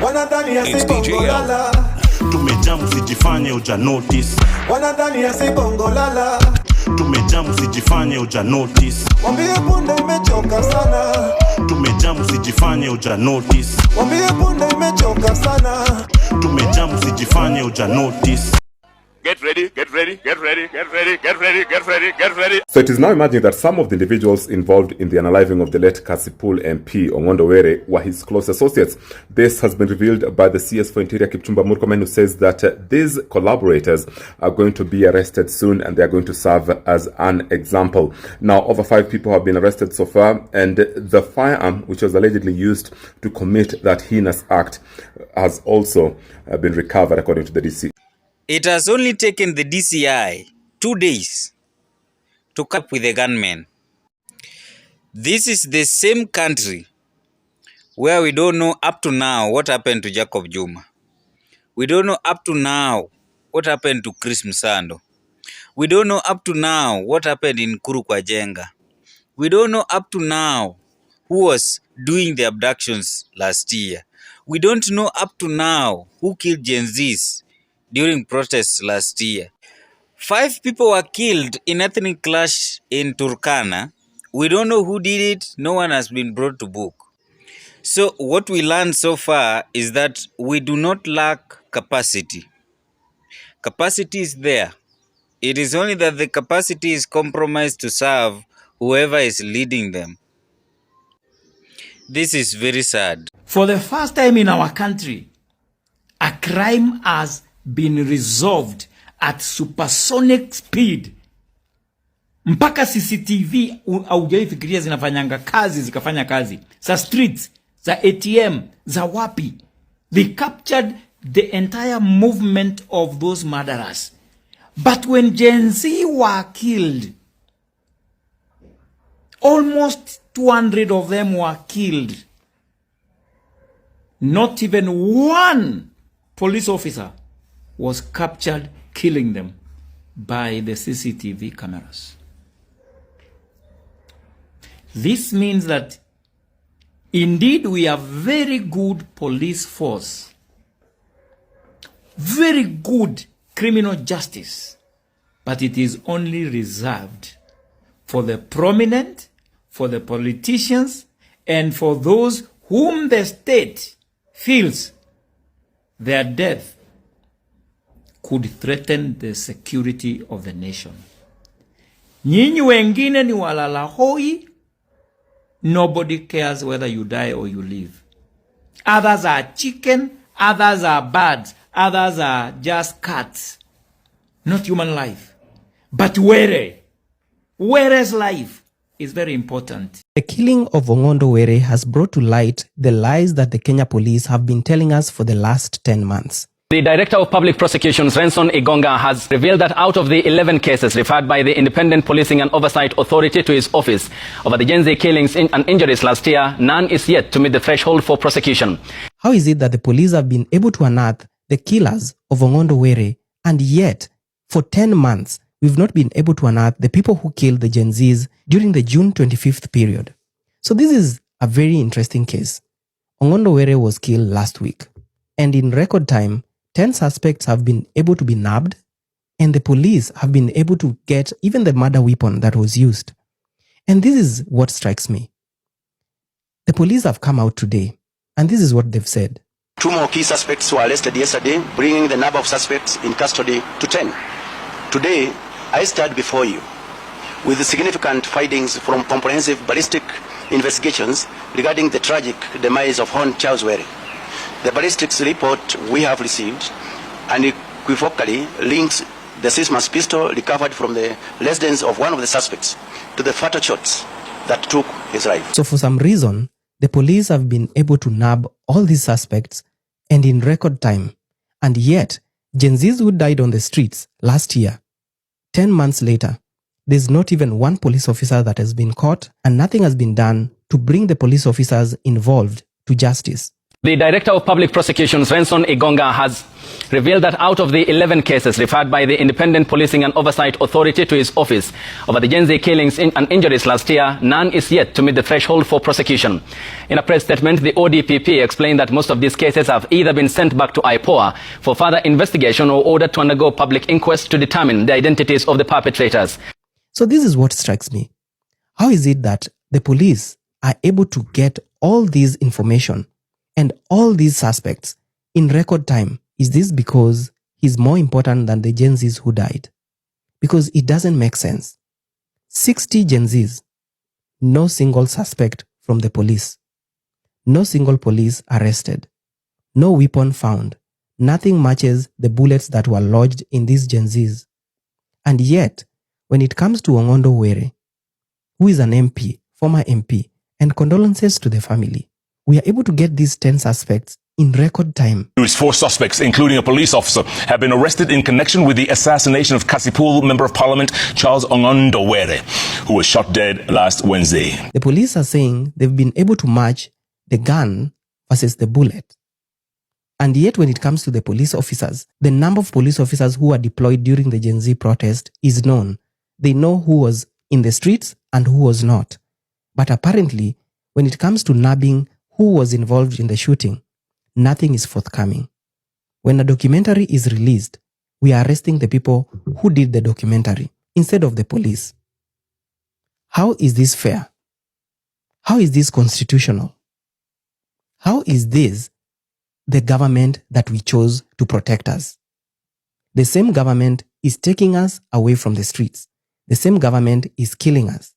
Wanadhani asibongolala. Tumejamu sijifanye uja notice. Wanadhani asibongolala. Tumejamu sijifanye uja notice. Wambie punde imechoka sana. Tumejamu sijifanye uja notice. Wambie punde imechoka sana. Tumejamu sijifanye uja notice. Get ready, get ready, get ready, get ready, get ready, get ready, get ready. So it is now imagined that some of the individuals involved in the unaliving of the late Kasipul MP Ongondo Were were his close associates. This has been revealed by the CS for Interior Kipchumba Murkomen, who says that these collaborators are going to be arrested soon and they are going to serve as an example. Now, over 5 people have been arrested so far, and the firearm which was allegedly used to commit that heinous act has also been recovered, according to the DC. It has only taken the DCI 2 days to catch up with the gunmen. This is the same country where we don't know up to now what happened to Jacob Juma. We don't know up to now what happened to Chris Musando. We don't know up to now what happened in Kuru kwa Jenga. We don't know up to now who was doing the abductions last year. We don't know up to now who killed Gen Zs during protests last year. 5 people were killed in ethnic clash in Turkana. We don't know who did it. No one has been brought to book. So what we learned so far is that we do not lack capacity. Capacity is there. It is only that the capacity is compromised to serve whoever is leading them. This is very sad. For the first time in our country, a crime has been resolved at supersonic speed. Mpaka CCTV haujaifikiria zinafanyanga kazi, zikafanya kazi. Za streets, za ATM, za wapi. They captured the entire movement of those murderers. But when Gen Z were killed, almost 200 of them were killed. Not even one police officer was captured killing them by the CCTV cameras. This means that indeed we have very good police force, very good criminal justice, but it is only reserved for the prominent, for the politicians, and for those whom the state feels their death could threaten the security of the nation. Nyinyi wengine ni walala hoi. Nobody cares whether you die or you live. Others are chicken, others are birds, others are just cats. Not human life. But Were's life is very important. The killing of Ongondo Were has brought to light the lies that the Kenya police have been telling us for the last 10 months. The Director of Public Prosecutions, Renson Igonga, has revealed that out of the 11 cases referred by the Independent Policing and Oversight Authority to his office over the Gen Z killings and injuries last year, none is yet to meet the threshold for prosecution. How is it that the police have been able to unearth the killers of Ongondo Were, and yet, for 10 months, we've not been able to unearth the people who killed the Gen Zs during the June 25th period? So this is a very interesting case. Ongondo Were was killed last week, and in record time, 10 suspects have been able to be nabbed, and the police have been able to get even the murder weapon that was used. And this is what strikes me. The police have come out today, and this is what they've said. 2 more key suspects were arrested yesterday, bringing the number of suspects in custody to 10. Today, I stand before you with the significant findings from comprehensive ballistic investigations regarding the tragic demise of Hon Charles Were. The ballistics report we have received unequivocally links the Sismas pistol recovered from the residence of one of the suspects to the fatal shots that took his life. So for some reason, the police have been able to nab all these suspects and in record time. And yet, Gen Zs who died on the streets last year, 10 months later, there's not even one police officer that has been caught, and nothing has been done to bring the police officers involved to justice. The Director of Public Prosecutions, Renson Igonga, has revealed that out of the 11 cases referred by the Independent Policing and Oversight Authority to his office over the Gen Z killings and injuries last year, none is yet to meet the threshold for prosecution. In a press statement, the ODPP explained that most of these cases have either been sent back to IPOA for further investigation or ordered to undergo public inquest to determine the identities of the perpetrators. So this is what strikes me. How is it that the police are able to get all this information and all these suspects in record time? Is this because he's more important than the Gen Zs who died? Because it doesn't make sense. 60 Gen Zs, no single suspect from the police, no single police arrested, no weapon found, nothing matches the bullets that were lodged in these Gen Zs. And yet, when it comes to Ongondo Were, who is an MP, former MP, and condolences to the family, we are able to get these 10 suspects in record time. 4 suspects, including a police officer, have been arrested in connection with the assassination of Kasipul Member of Parliament Charles Ongondo Were, who was shot dead last Wednesday. The police are saying they've been able to match the gun versus the bullet. And yet when it comes to the police officers, the number of police officers who are deployed during the Gen Z protest is known. They know who was in the streets and who was not. But apparently, when it comes to nabbing who was involved in the shooting, nothing is forthcoming. When a documentary is released, we are arresting the people who did the documentary instead of the police. How is this fair? How is this constitutional? How is this the government that we chose to protect us? The same government is taking us away from the streets. The same government is killing us.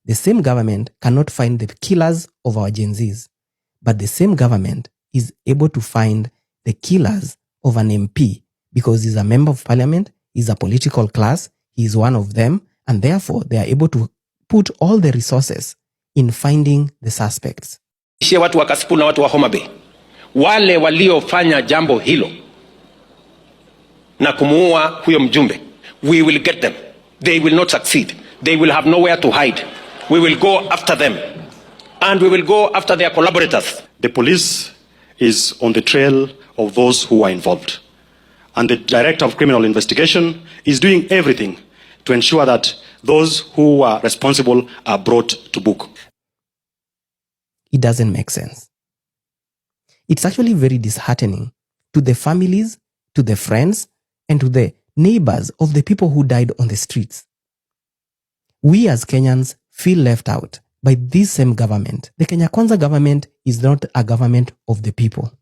The same government cannot find the killers of our Gen Zs. But the same government is able to find the killers of an MP because he's a member of parliament, he's a political class, he's one of them, and therefore they are able to put all the resources in finding the suspects. Watu wa Kasipul na watu wa Homa Bay, wale waliofanya jambo hilo na kumuua huyo mjumbe, we will get them. They will not succeed. They will have nowhere to hide. We will go after them. And we will go after their collaborators. The police is on the trail of those who are involved. And the Director of Criminal Investigation is doing everything to ensure that those who are responsible are brought to book. It doesn't make sense. It's actually very disheartening to the families, to the friends, and to the neighbors of the people who died on the streets. We as Kenyans feel left out by this same government. The Kenya Kwanza government is not a government of the people.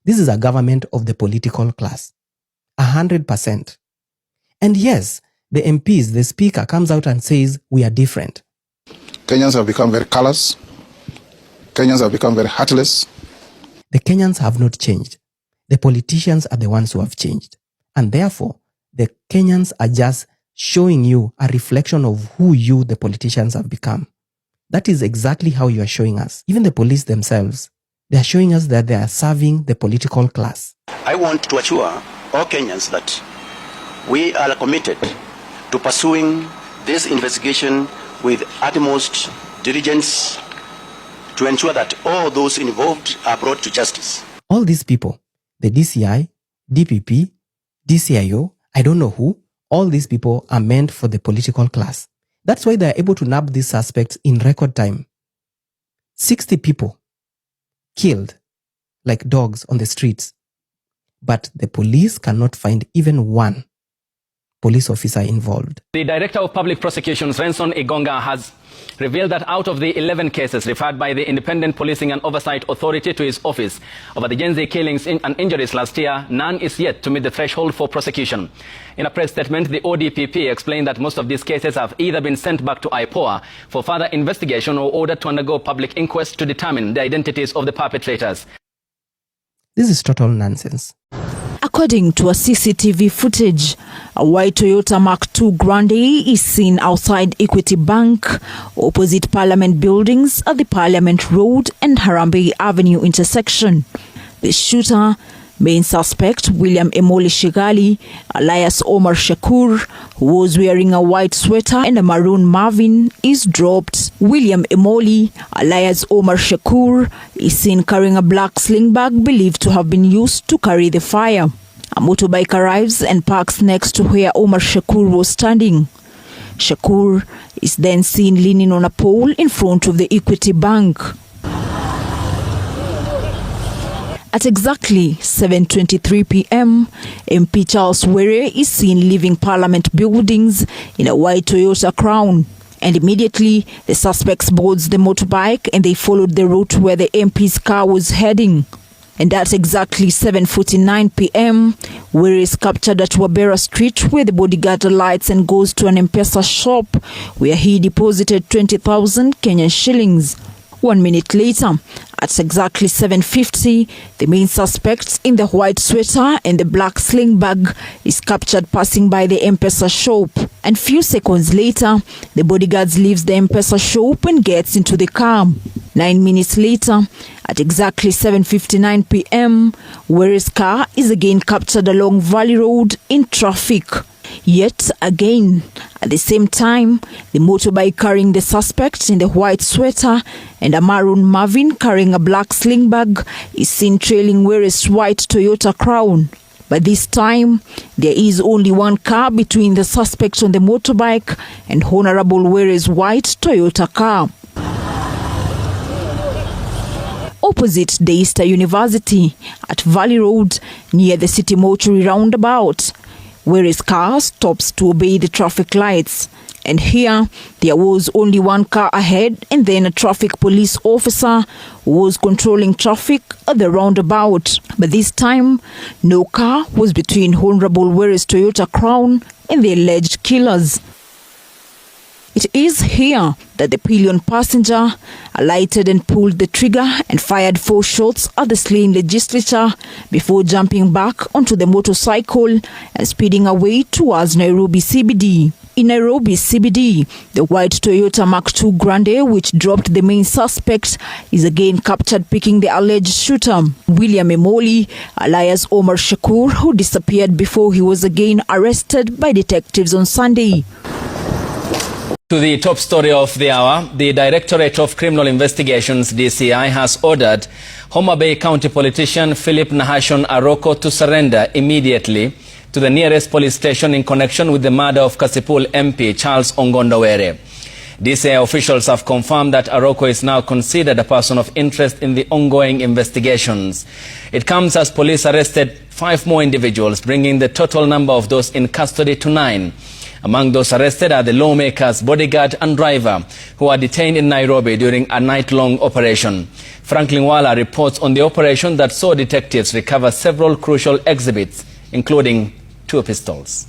This is a government of the political class. 100%. And yes, the MPs, the speaker comes out and says, we are different. Kenyans have become very callous. Kenyans have become very heartless. The Kenyans have not changed. The politicians are the ones who have changed. And therefore, the Kenyans are just showing you a reflection of who you, the politicians, have become. That is exactly how you are showing us. Even the police themselves, they are showing us that they are serving the political class. I want to assure all Kenyans that we are committed to pursuing this investigation with utmost diligence to ensure that all those involved are brought to justice. All these people, the DCI, DPP, DCIO, I don't know who, all these people are meant for the political class. That's why they are able to nab these suspects in record time. 60 people killed like dogs on the streets. But the police cannot find even one police officer involved. The Director of Public Prosecutions, Renson Igonga, has revealed that out of the 11 cases referred by the Independent Policing and Oversight Authority to his office over the Gen Z killings and injuries last year, none is yet to meet the threshold for prosecution. In a press statement, the ODPP explained that most of these cases have either been sent back to IPOA for further investigation or ordered to undergo public inquest to determine the identities of the perpetrators. This is total nonsense. According to a CCTV footage, a white Toyota Mark II Grande is seen outside Equity Bank, opposite Parliament buildings at the Parliament Road and Harambee Avenue intersection. The shooter Main suspect William Emoli Shigali, alias Omar Shakur, who was wearing a white sweater and a maroon Marvin, is dropped. William Emoli, alias Omar Shakur, is seen carrying a black sling bag believed to have been used to carry the fire. A motorbike arrives and parks next to where Omar Shakur was standing. Shakur is then seen leaning on a pole in front of the Equity Bank. At exactly 7:23 p.m., MP Charles Were is seen leaving Parliament buildings in a white Toyota Crown. And immediately, the suspects boards the motorbike and they followed the route where the MP's car was heading. And at exactly 7:49 p.m., Were is captured at Wabera Street where the bodyguard alights and goes to an M-Pesa shop where he deposited 20,000 Kenyan shillings. 1 minute later, at exactly 7:50, the main suspect in the white sweater and the black sling bag is captured passing by the M-Pesa shop. And few seconds later, the bodyguard leaves the M-Pesa shop and gets into the car. 9 minutes later, at exactly 7:59 p.m., Were's car is again captured along Valley Road in traffic. Yet again, at the same time, the motorbike carrying the suspect in the white sweater and a maroon Marvin carrying a black sling bag is seen trailing Were's white Toyota Crown. But this time, there is only one car between the suspect on the motorbike and Honorable Were's white Toyota car. Opposite Daystar University at Valley Road near the City Mortuary roundabout, Were's car stops to obey the traffic lights. And here, there was only one car ahead and then a traffic police officer who was controlling traffic at the roundabout. But this time, no car was between Honorable Were's Toyota Crown and the alleged killers. It is here that the pillion passenger alighted and pulled the trigger and fired 4 shots at the slain legislature before jumping back onto the motorcycle and speeding away towards Nairobi CBD. In Nairobi CBD, the white Toyota Mark II Grande, which dropped the main suspect, is again captured picking the alleged shooter, William Emoli, alias Omar Shakur, who disappeared before he was again arrested by detectives on Sunday. To the top story of the hour, the Directorate of Criminal Investigations, DCI, has ordered Homa Bay County politician Philip Nahashon Aroko to surrender immediately to the nearest police station in connection with the murder of Kasipul MP Charles Ongondo Were. DCI officials have confirmed that Aroko is now considered a person of interest in the ongoing investigations. It comes as police arrested 5 more individuals, bringing the total number of those in custody to 9. Among those arrested are the lawmaker's bodyguard and driver, who are detained in Nairobi during a night-long operation. Franklin Wala reports on the operation that saw detectives recover several crucial exhibits, including 2 pistols.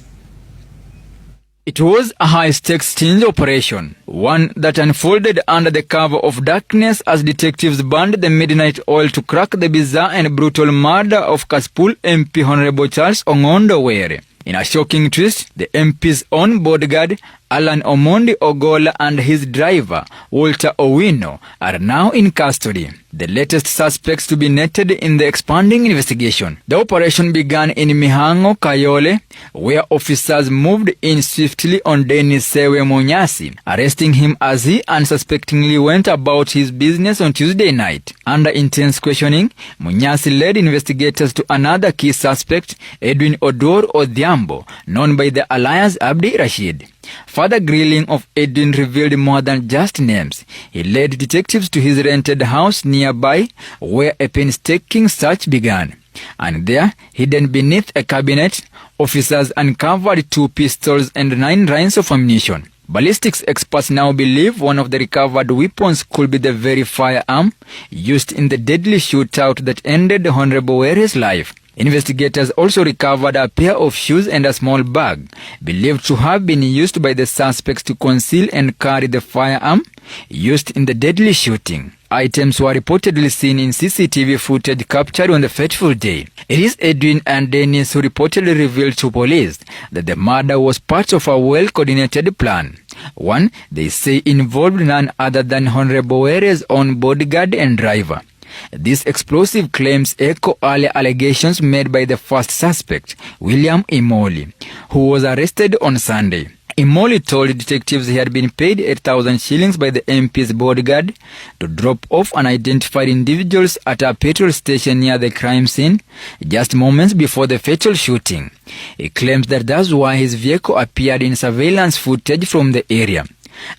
It was a high-stakes sting operation, one that unfolded under the cover of darkness as detectives burned the midnight oil to crack the bizarre and brutal murder of Kasipul MP Honorable Charles Ongondo Were. In a shocking twist, the MP's own bodyguard, Alan Omondi Ogola, and his driver, Walter Owino, are now in custody, the latest suspects to be netted in the expanding investigation. The operation began in Mihango, Kayole, where officers moved in swiftly on Dennis Sewe Munyasi, arresting him as he unsuspectingly went about his business on Tuesday night. Under intense questioning, Munyasi led investigators to another key suspect, Edwin Odor Odhiambo, known by the alias Abdi Rashid. Further grilling of Edwin revealed more than just names. He led detectives to his rented house nearby, where a painstaking search began. And there, hidden beneath a cabinet, officers uncovered 2 pistols and 9 rounds of ammunition. Ballistics experts now believe one of the recovered weapons could be the very firearm used in the deadly shootout that ended Honorable Were's life. Investigators also recovered a pair of shoes and a small bag, believed to have been used by the suspects to conceal and carry the firearm used in the deadly shooting. Items were reportedly seen in CCTV footage captured on the fateful day. It is Edwin and Dennis who reportedly revealed to police that the murder was part of a well-coordinated plan. One they say involved none other than Honorable Were's own bodyguard and driver. These explosive claims echo earlier allegations made by the first suspect, William Imoli, who was arrested on Sunday. Imoli told detectives he had been paid 8,000 shillings by the MP's bodyguard to drop off unidentified individuals at a petrol station near the crime scene just moments before the fatal shooting. He claims that that's why his vehicle appeared in surveillance footage from the area,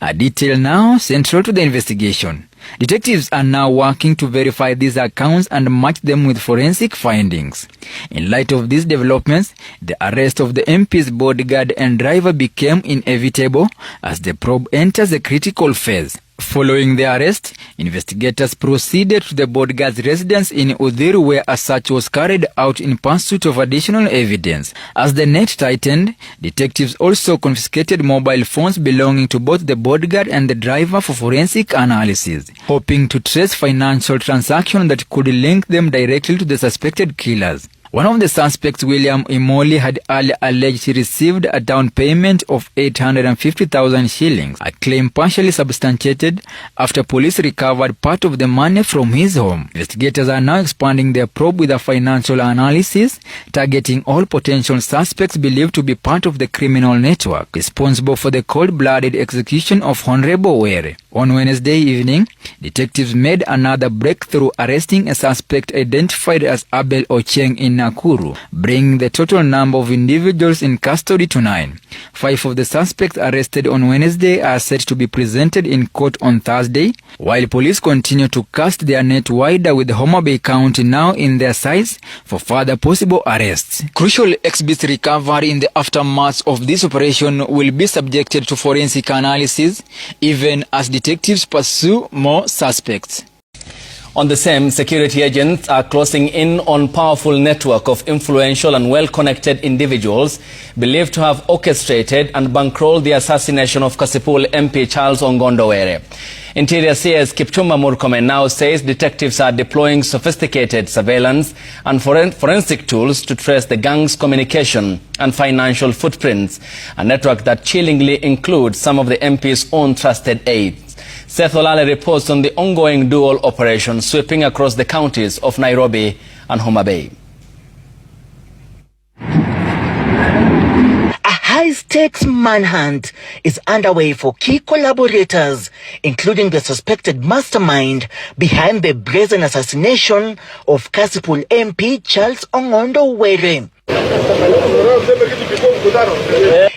a detail now central to the investigation. Detectives are now working to verify these accounts and match them with forensic findings. In light of these developments, the arrest of the MP's bodyguard and driver became inevitable as the probe enters a critical phase. Following the arrest, investigators proceeded to the bodyguard's residence in Udhiru, where a search was carried out in pursuit of additional evidence. As the net tightened, detectives also confiscated mobile phones belonging to both the bodyguard and the driver for forensic analysis, hoping to trace financial transactions that could link them directly to the suspected killers. One of the suspects, William Imoli, had earlier alleged he received a down payment of 850,000 shillings, a claim partially substantiated after police recovered part of the money from his home. Investigators are now expanding their probe with a financial analysis, targeting all potential suspects believed to be part of the criminal network responsible for the cold-blooded execution of Honorable Were. On Wednesday evening, detectives made another breakthrough, arresting a suspect identified as Abel Ocheng in Nakuru, bringing the total number of individuals in custody to 9. 5 of the suspects arrested on Wednesday are set to be presented in court on Thursday, while police continue to cast their net wider, with Homa Bay County now in their sights for further possible arrests. Crucial exhibits recovered in the aftermath of this operation will be subjected to forensic analysis, even as detectives pursue more suspects. On the same, security agents are closing in on powerful network of influential and well-connected individuals believed to have orchestrated and bankrolled the assassination of Kasipul MP Charles Ongondo Were. Interior CS Kipchumba Murkomen now says detectives are deploying sophisticated surveillance and forensic tools to trace the gang's communication and financial footprints, a network that chillingly includes some of the MP's own trusted aides. Seth Olale reports on the ongoing dual operation sweeping across the counties of Nairobi and Homa Bay. A high-stakes manhunt is underway for key collaborators, including the suspected mastermind behind the brazen assassination of Kasipul MP Charles Ongondo Were.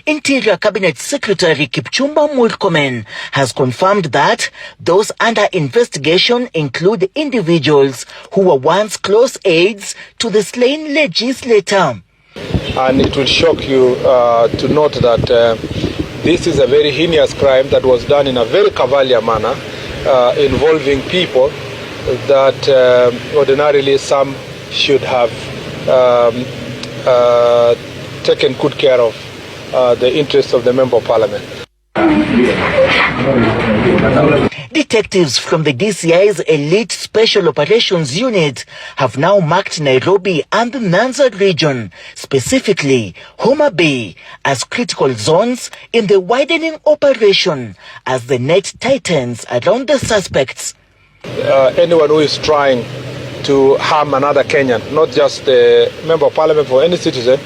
Interior Cabinet Secretary Kipchumba Murkomen has confirmed that those under investigation include individuals who were once close aides to the slain legislator. And it will shock you to note that this is a very heinous crime that was done in a very cavalier manner, involving people that ordinarily some should have taken good care of the interests of the Member of Parliament. Detectives from the DCI's Elite Special Operations Unit have now marked Nairobi and the Nyanza region, specifically Homa Bay, as critical zones in the widening operation as the net tightens around the suspects. Anyone who is trying to harm another Kenyan, not just the Member of Parliament, for any citizen,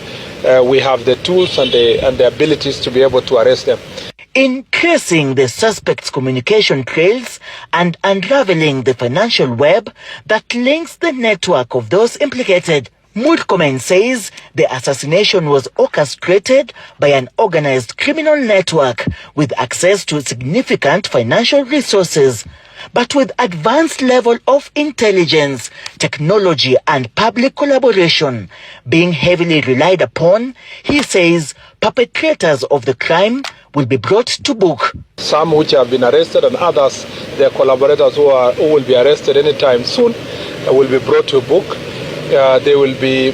we have the tools and the abilities to be able to arrest them. Increasing the suspects' communication trails and unraveling the financial web that links the network of those implicated. Murkomen says the assassination was orchestrated by an organized criminal network with access to significant financial resources. But with advanced level of intelligence, technology and public collaboration being heavily relied upon, he says perpetrators of the crime will be brought to book. Some which have been arrested and others, their collaborators who will be arrested anytime soon, will be brought to book. They will be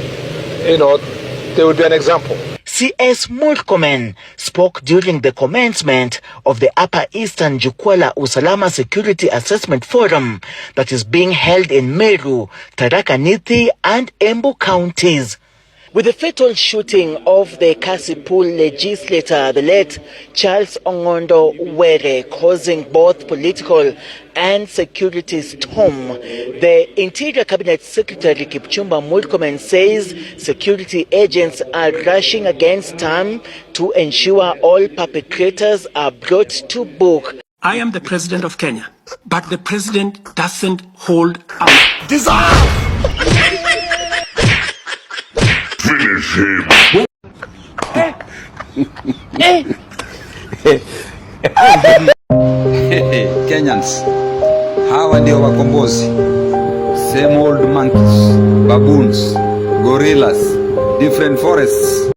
an example. CS Murkomen spoke during the commencement of the Upper Eastern Jukwaa Usalama Security Assessment Forum that is being held in Meru, Tharaka Nithi and Embu counties. With the fatal shooting of the Kasipul legislator, the late Charles Ongondo Were, causing both political and security storm, the Interior Cabinet Secretary Kipchumba Murkomen says security agents are rushing against time to ensure all perpetrators are brought to book. I am the president of Kenya, but the president doesn't hold up. Finish him. Kenyans, hawa ndio wakombozi. Same old monkeys, baboons, gorillas, different forests.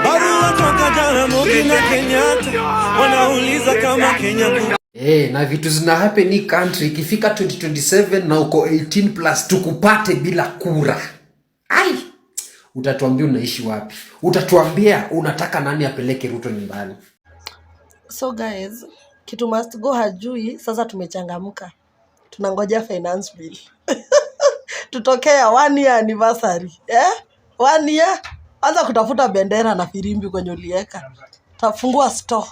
Barua toka jana Mogi na Kenyatta wanauliza kama Kenya na vitu zina happen in country ikifika 2027 na uko 18 plus tukupate bila kura. Ai, utatuambia unaishi wapi? Utatuambia unataka nani apeleke Ruto nyumbani? So guys, kitu must go hajui, sasa tumechangamka. Tunangoja finance bill. Tutokea 1 year anniversary. 1 year. Anza kutafuta bendera na firimbi kwenye ulieka. Tafungua store.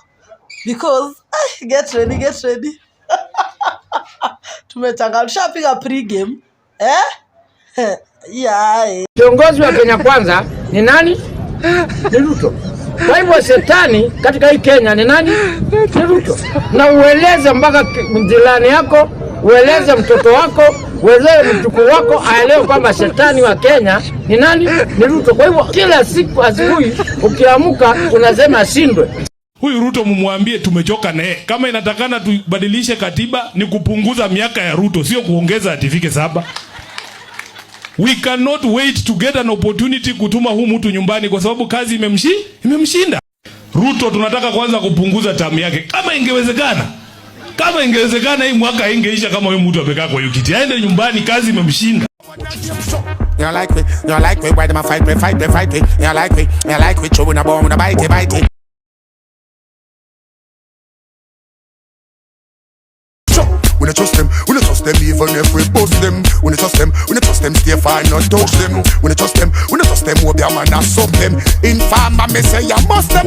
Because, get ready. Tumechanga, tushapiga pre-game. Kiongozi wa Kenya kwanza ni nani? Ni Ruto. Kwa hivyo shetani katika hii Kenya ni nani? Ni Ruto. Na ueleze mpaka mjilani yako, ueleze mtoto wako, ueleze mtuku wako aelewe kwamba shetani wa Kenya ni nani? Ni Ruto. Kwa hivyo kila siku asubuhi ukiamka unasema ashindwe. Huyu Ruto mumwambie tumechoka naye. Kama inatakana tubadilishe katiba ni kupunguza miaka ya Ruto, sio kuongeza atifike 7. We cannot wait to get an opportunity kutuma huyu mtu nyumbani kwa sababu kazi imemshinda. Ruto tunataka kwanza kupunguza tamu yake. Kama ingewezekana hii mwaka ingeisha kama huyu mtu amekaa kwa hiyo kiti. Aende nyumbani, kazi imemshinda. You like me, why them a fight me. You like me, chewing a bomb, bite it. We don't trust them, even if we bust them. We don't trust them, stay far, not touch them. We don't trust them, we'll be a man and sub them. Informer, me say, you must them,